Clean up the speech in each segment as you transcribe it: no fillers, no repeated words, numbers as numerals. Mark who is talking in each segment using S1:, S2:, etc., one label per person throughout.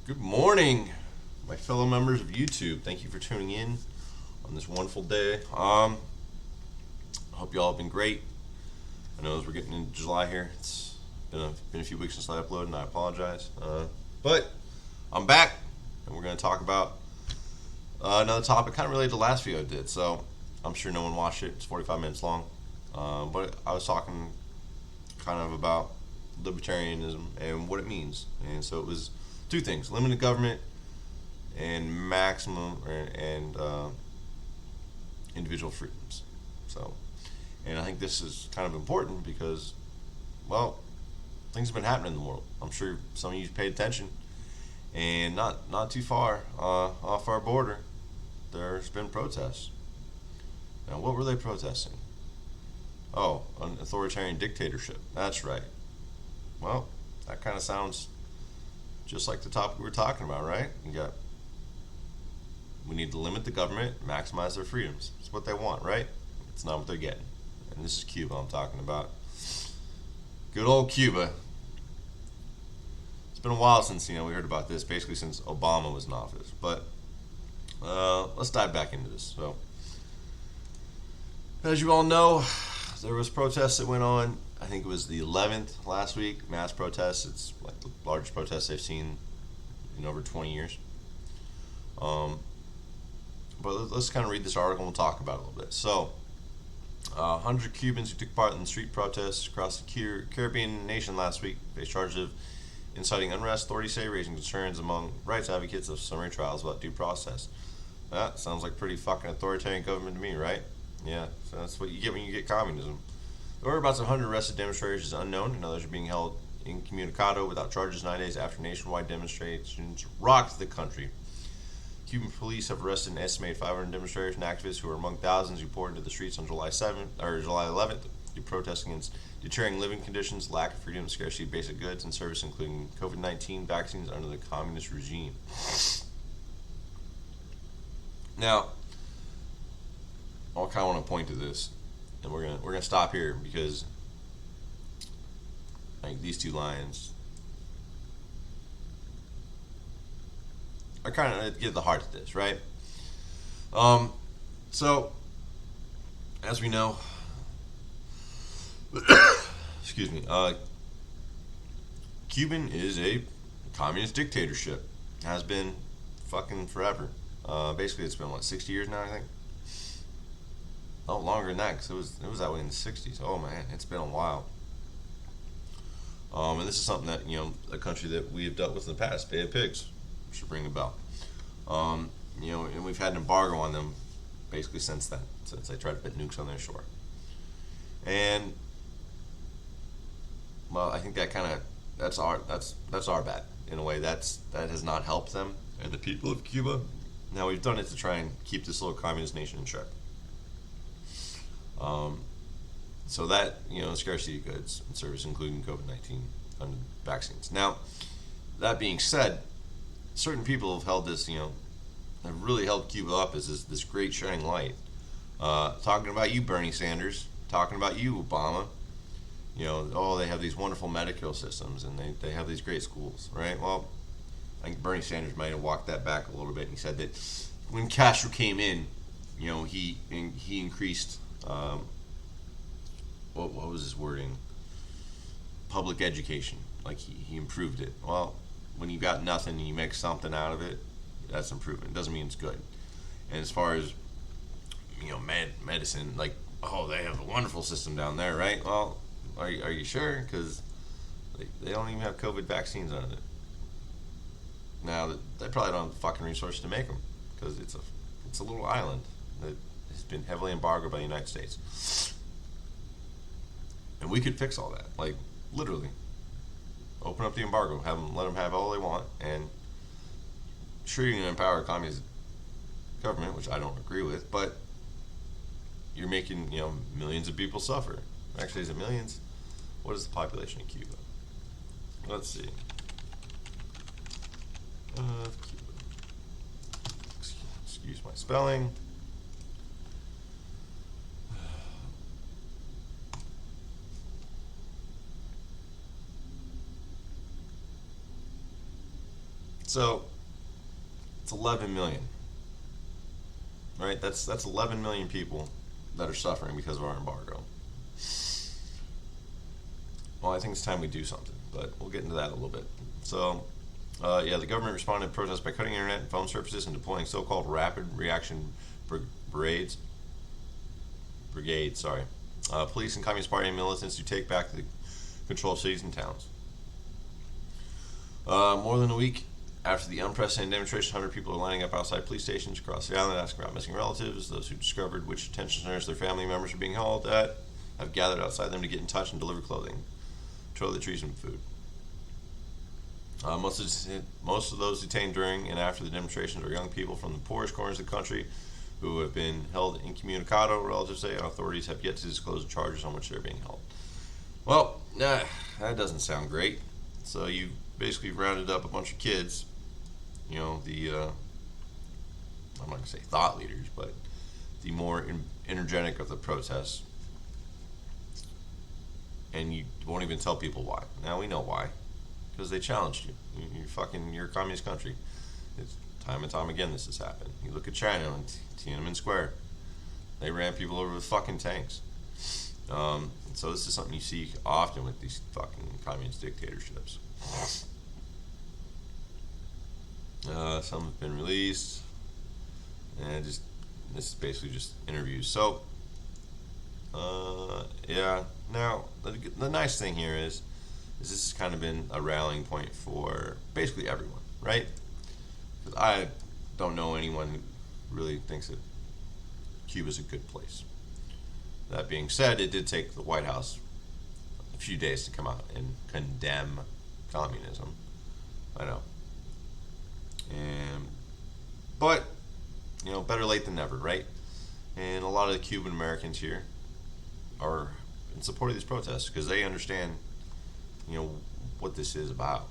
S1: Good morning, my fellow members of YouTube. Thank you for tuning in on this wonderful day. I hope you all have been great. I know as we're getting into July here, it's been a few weeks since I uploaded, and I apologize. But I'm back, and we're going to talk about another topic kind of related to the last video I did. So I'm sure no one watched it. It's 45 minutes long. But I was talking kind of about libertarianism and what it means. And so it was two things: limited government and maximum and individual freedoms. So, and I think this is kind of important because, well, things have been happening in the world. I'm sure some of you paid attention, and not too far off our border, there's been protests. Now, what were they protesting? Oh, an authoritarian dictatorship. That's right. Well, that kind of sounds just like the topic we were talking about, right? We need to limit the government, maximize their freedoms. It's what they want, right? It's not what they're getting. And this is Cuba I'm talking about. Good old Cuba. It's been a while since we heard about this, basically since Obama was in office. But let's dive back into this. So, as you all know, there was protests that went on. I think it was the 11th last week, mass protests. It's like the largest protests I've seen in over 20 years. But let's kind of read this article and we'll talk about it a little bit. So, hundreds of Cubans who took part in the street protests across the Caribbean nation last week faced charges of inciting unrest, authorities say, raising concerns among rights advocates of summary trials without due process. That sounds like pretty fucking authoritarian government to me, right? Yeah, so that's what you get when you get communism. The whereabouts of 100 arrested demonstrators is unknown, and others are being held incommunicado without charges 9 days after nationwide demonstrations rocked the country. Cuban police have arrested an estimated 500 demonstrators and activists who are among thousands who poured into the streets on July 11th to protest against deterring living conditions, lack of freedom, scarcity of basic goods and service, including COVID-19 vaccines under the communist regime. Now, I kind of want to point to this, and we're gonna stop here because I think these two lines are kind of get the heart of this, right? So, as we know, excuse me, Cuban is a communist dictatorship. Has been fucking forever. Basically, it's been 60 years now, I think. Oh, longer than that, because it was that way in the 60s. Oh man, it's been a while. And this is something that a country that we have dealt with in the past, Bay of Pigs, should ring a bell. And we've had an embargo on them basically since then, since they tried to put nukes on their shore. And well, I think that kind of that's our bad in a way. That has not helped them and the people of Cuba. Now we've done it to try and keep this little communist nation in check. So that scarcity of goods and service, including COVID-19 and vaccines. Now, that being said, certain people have held this, have really held Cuba up as this great shining light. Talking about you, Bernie Sanders. Talking about you, Obama. They have these wonderful medical systems and they have these great schools, right? Well, I think Bernie Sanders might have walked that back a little bit. And he said that when Castro came in, he increased. What was his wording? Public education. Like he improved it. Well, when you got nothing and you make something out of it, that's improvement. It doesn't mean it's good. And as far as medicine, like they have a wonderful system down there, right? Well, are you sure? Because they don't even have COVID vaccines on it. Now they probably don't have the fucking resources to make them because it's a little island that has been heavily embargoed by the United States. And we could fix all that, like literally. Open up the embargo, let them have all they want, and sure you can empower a communist government, which I don't agree with, but you're making millions of people suffer. Actually, is it millions? What is the population of Cuba? Let's see. Cuba. Excuse my spelling. So it's 11 million, right? That's 11 million people that are suffering because of our embargo. Well, I think it's time we do something, but we'll get into that a little bit. So, the government responded to protests by cutting internet and phone services and deploying so-called rapid reaction brigades. Sorry. Police and Communist Party militants to take back the control of cities and towns. More than a week after the unprecedented demonstration, 100 people are lining up outside police stations across the island asking about missing relatives. Those who discovered which detention centers their family members are being held at have gathered outside them to get in touch and deliver clothing, toiletries, and food. Most of those detained during and after the demonstrations are young people from the poorest corners of the country who have been held incommunicado, relatives say, and authorities have yet to disclose the charges on which they're being held. Well, that doesn't sound great. So you basically rounded up a bunch of kids, I'm not going to say thought leaders, but the more energetic of the protests, and you won't even tell people why. Now we know why. Because they challenged you. You're a communist country. It's time and time again this has happened. You look at China and Tiananmen Square. They ran people over with fucking tanks. So this is something you see often with these fucking communist dictatorships. Some have been released. And this is basically just interviews. So, Now, the nice thing here is this has kind of been a rallying point for basically everyone, right? Because I don't know anyone who really thinks that Cuba's a good place. That being said, it did take the White House a few days to come out and condemn communism. I know. But, better late than never, right? And a lot of the Cuban Americans here are in support of these protests because they understand what this is about.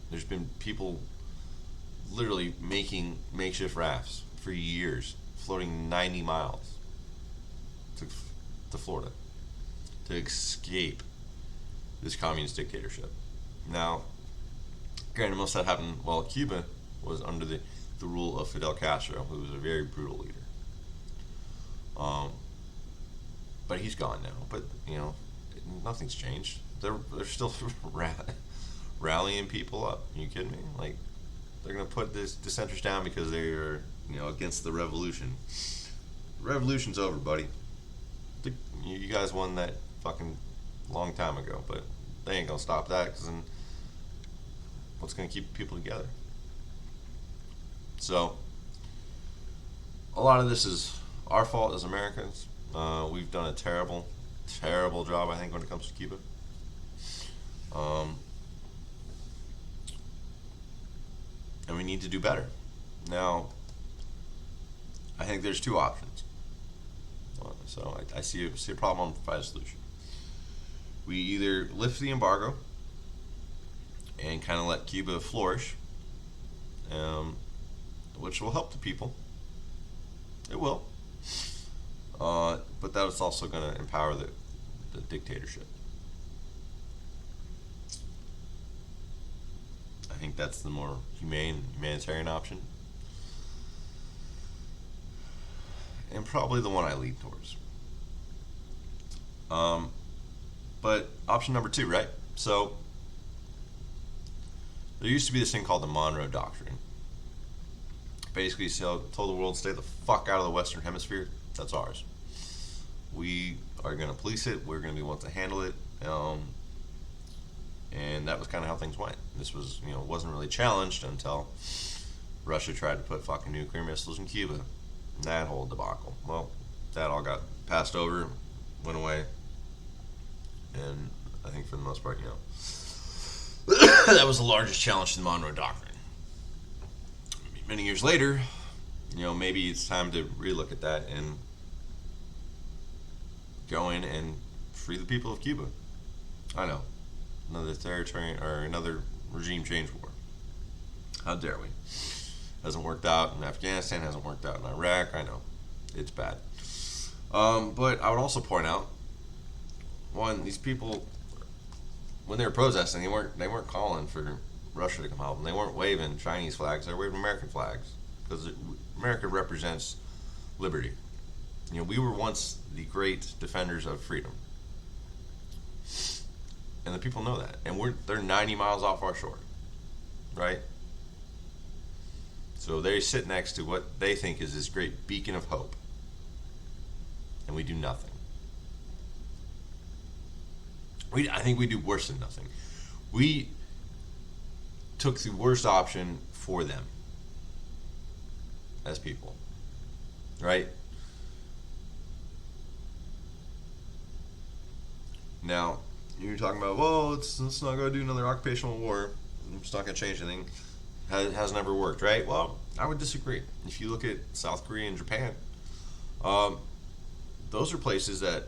S1: There's been people literally making makeshift rafts for years, floating 90 miles to Florida to escape this communist dictatorship. Now, granted, most of that happened while Cuba was under the rule of Fidel Castro, who was a very brutal leader. But he's gone now. But nothing's changed. They're still rallying people up. Are you kidding me? Like, they're gonna put this dissenters down because they're against the revolution. The revolution's over, buddy. You guys won that fucking long time ago, but they ain't gonna stop that because then what's gonna keep people together? So a lot of this is our fault as Americans. We've done a terrible job, I think, when it comes to Cuba. And we need to do better. Now, I think there's two options. So I see a problem and provide a solution. We either lift the embargo and kind of let Cuba flourish, which will help the people. It will. But that's also going to empower the dictatorship. I think that's the more humanitarian option. And probably the one I lean towards. But option number 2, right? So, there used to be this thing called the Monroe Doctrine. Basically, told the world, stay the fuck out of the Western Hemisphere. That's ours. We are going to police it. We're going to be the ones to handle it. And that was kind of how things went. This was, wasn't really challenged until Russia tried to put fucking nuclear missiles in Cuba. That whole debacle. Well, that all got passed over, went away. And I think for the most part, that was the largest challenge to the Monroe Doctrine. Many years later, maybe it's time to relook at that and go in and free the people of Cuba. I know. Another territory or another regime change war. How dare we? Hasn't worked out in Afghanistan, hasn't worked out in Iraq. I know. It's bad. But I would also point out, one, these people when they were protesting, they weren't calling for Russia to come help them. They weren't waving Chinese flags. They were waving American flags because America represents liberty. We were once the great defenders of freedom, and the people know that. And they're 90 miles off our shore, right? So they sit next to what they think is this great beacon of hope, and we do nothing. I think we do worse than nothing. We took the worst option for them as people, right? Now, you're talking about, well, let's not go do another occupational war. It's not going to change anything. Has never worked, right? Well, I would disagree. If you look at South Korea and Japan, those are places that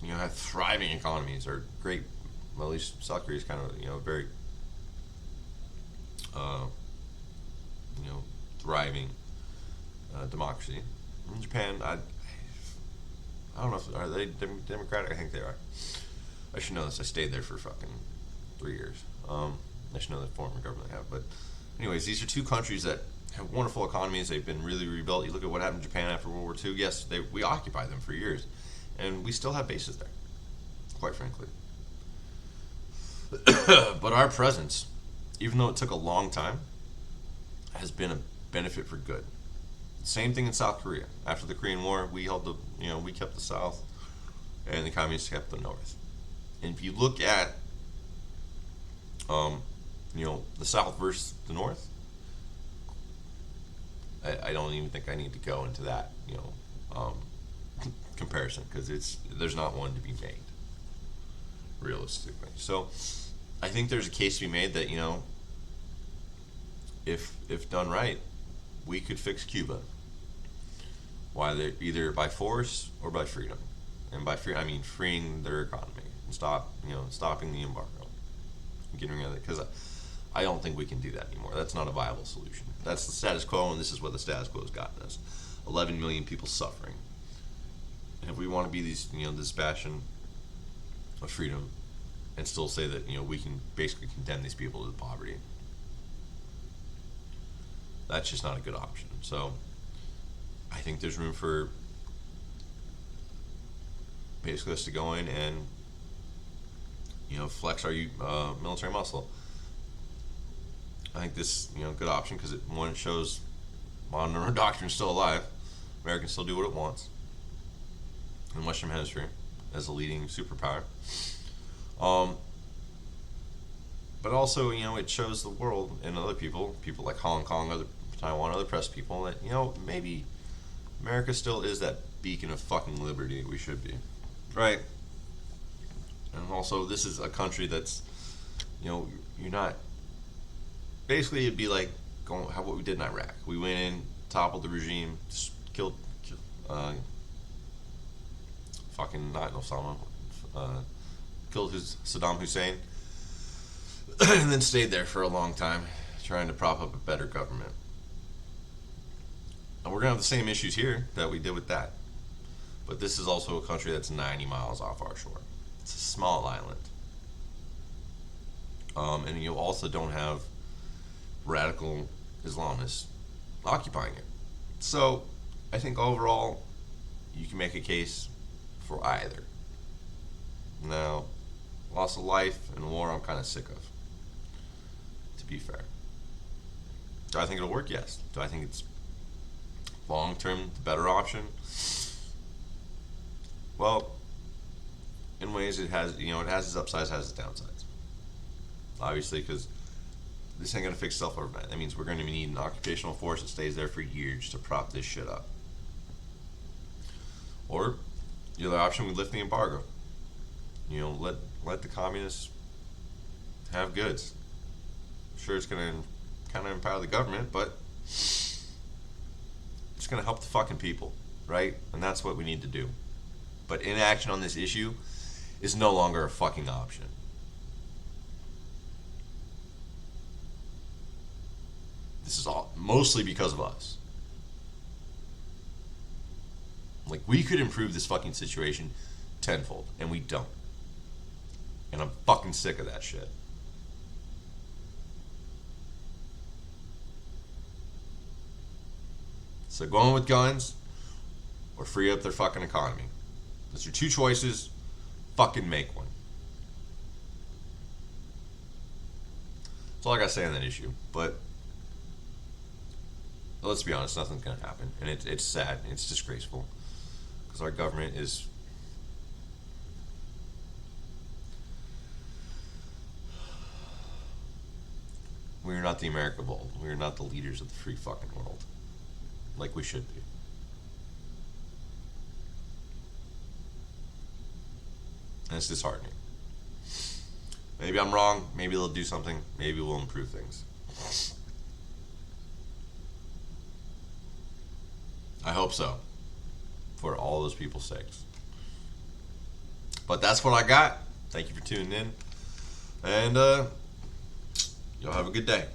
S1: have thriving economies, are great. Well, at least South Korea is kind of very thriving democracy. In Japan, I don't know if are they democratic. I think they are. I should know this. I stayed there for fucking 3 years. I should know the form of government they have. But anyways, these are two countries that have wonderful economies. They've been really rebuilt. You look at what happened in Japan after World War II. Yes, we occupied them for years, and we still have bases there, quite frankly. But our presence, even though it took a long time, has been a benefit for good. Same thing in South Korea. After the Korean War, we kept the South, and the communists kept the North. And if you look at, the South versus the North, I don't even think I need to go into that, comparison, because there's not one to be made, realistically. So, I think there's a case to be made that if done right, we could fix Cuba. Either by force or by freedom, and by free I mean freeing their economy and stopping the embargo, and getting rid of it. Because I don't think we can do that anymore. That's not a viable solution. That's the status quo, and this is what the status quo has gotten us: 11 million people suffering. And if we want to be this bastion of freedom, and still say that we can basically condemn these people to poverty, that's just not a good option. So I think there's room for basically us to go in and flex our military muscle. I think this good option because it shows Monroe Doctrine's still alive. America can still do what it wants in Western Hemisphere as a leading superpower. But also, it shows the world and other people like Hong Kong, Taiwan, other press people, that, maybe America still is that beacon of fucking liberty we should be. Right? And also, this is a country that's, you're not, basically it'd be like what we did in Iraq. We went in, toppled the regime, just killed fucking, not Osama, killed Saddam Hussein, and then stayed there for a long time, trying to prop up a better government. And we're going to have the same issues here that we did with that. But this is also a country that's 90 miles off our shore. It's a small island. And you also don't have radical Islamists occupying it. So I think overall you can make a case for either. Now, loss of life and war I'm kind of sick of, to be fair. Do I think it'll work? Yes. Do I think it's long term the better option? Well, in ways it has its upsides, has its downsides. Obviously, because this ain't gonna fix itself overnight. That means we're gonna need an occupational force that stays there for years to prop this shit up. Or the other option, we lift the embargo. Let the communists have goods. Sure, it's gonna kind of empower the government, but it's gonna help the fucking people, right? And that's what we need to do. But inaction on this issue is no longer a fucking option. This is all mostly because of us. Like, we could improve this fucking situation tenfold, and we don't. And I'm fucking sick of that shit. So go on with guns or free up their fucking economy. Those are two choices. Fucking make one. That's all I gotta say on that issue. But let's be honest, nothing's gonna happen. And it's sad. And it's disgraceful. Because our government is... We are not the America of old. We are not the leaders of the free fucking world. Like we should be. And it's disheartening. Maybe I'm wrong. Maybe they'll do something. Maybe we'll improve things. I hope so. For all those people's sakes. But that's what I got. Thank you for tuning in. And y'all have a good day.